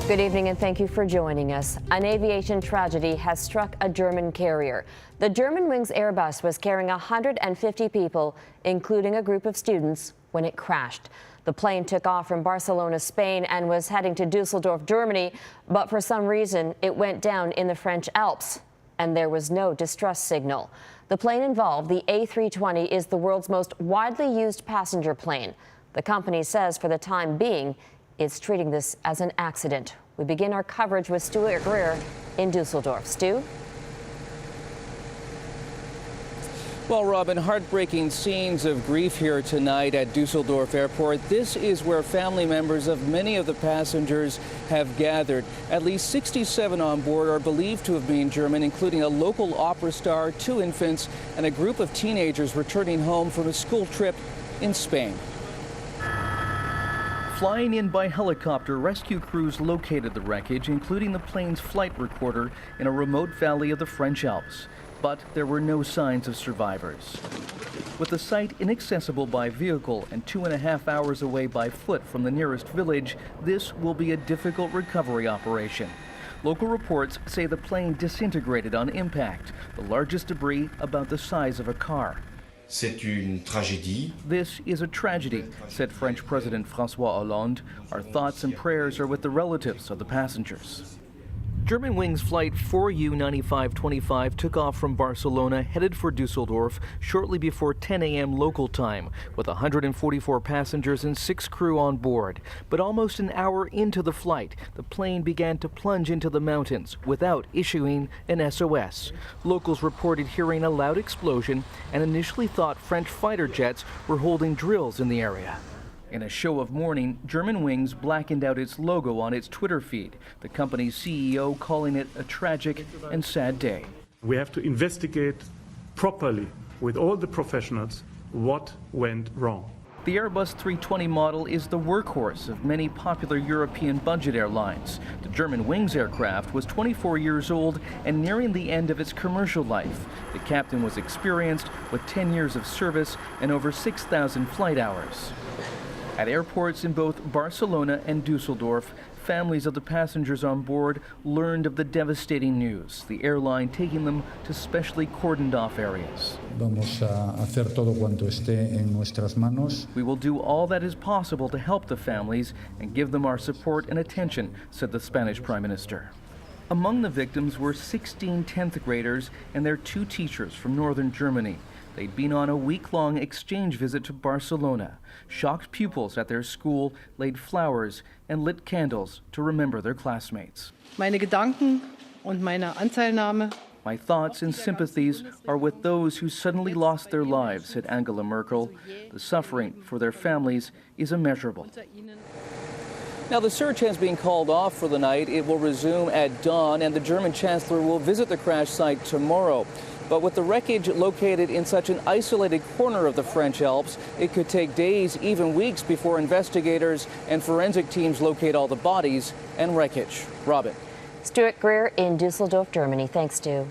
Good evening and thank you for joining us. An aviation tragedy has struck a German carrier. The Germanwings Airbus was carrying 150 people, including a group of students, when it crashed. The plane took off from Barcelona, Spain, and was heading to Dusseldorf, Germany, but for some reason it went down in the French Alps, and there was no distress signal. The plane involved, the A320, is the world's most widely used passenger plane. The company says for the time being, it's treating this as an accident. We begin our coverage with Stuart Greer in Dusseldorf. Stu? Well, Robin, heartbreaking scenes of grief here tonight at Dusseldorf Airport. This is where family members of many of the passengers have gathered. At least 67 on board are believed to have been German, including a local opera star, 2 infants, and a group of teenagers returning home from a school trip in Spain. Flying in by helicopter, rescue crews located the wreckage, including the plane's flight recorder, in a remote valley of the French Alps. But there were no signs of survivors. With the site inaccessible by vehicle and 2.5 hours away by foot from the nearest village, this will be a difficult recovery operation. Local reports say the plane disintegrated on impact, the largest debris about the size of a car. C'est une tragédie. This is a tragedy, said French President François Hollande. Our thoughts and prayers are with the relatives of the passengers. Germanwings flight 4U9525 took off from Barcelona, headed for Dusseldorf shortly before 10 a.m. local time, with 144 passengers and 6 crew on board. But almost an hour into the flight, the plane began to plunge into the mountains without issuing an SOS. Locals reported hearing a loud explosion and initially thought French fighter jets were holding drills in the area. In a show of mourning, Germanwings blackened out its logo on its Twitter feed, the company's CEO calling it a tragic and sad day. We have to investigate properly with all the professionals what went wrong. The Airbus 320 model is the workhorse of many popular European budget airlines. The Germanwings aircraft was 24 years old and nearing the end of its commercial life. The captain was experienced with 10 years of service and over 6,000 flight hours. At airports in both Barcelona and Dusseldorf, families of the passengers on board learned of the devastating news, the airline taking them to specially cordoned off areas. We will do all that is possible to help the families and give them our support and attention, said the Spanish Prime Minister. Among the victims were 16 10th graders and their 2 teachers from northern Germany. They'd been on a week-long exchange visit to Barcelona. Shocked pupils at their school laid flowers and lit candles to remember their classmates. Meine Gedanken und meine Anteilnahme. My thoughts and sympathies are with those who suddenly lost their lives, said Angela Merkel. The suffering for their families is immeasurable. Now, the search has been called off for the night. It will resume at dawn, and the German Chancellor will visit the crash site tomorrow. But with the wreckage located in such an isolated corner of the French Alps, it could take days, even weeks, before investigators and forensic teams locate all the bodies and wreckage. Robin. Stuart Greer in Dusseldorf, Germany. Thanks, Stu.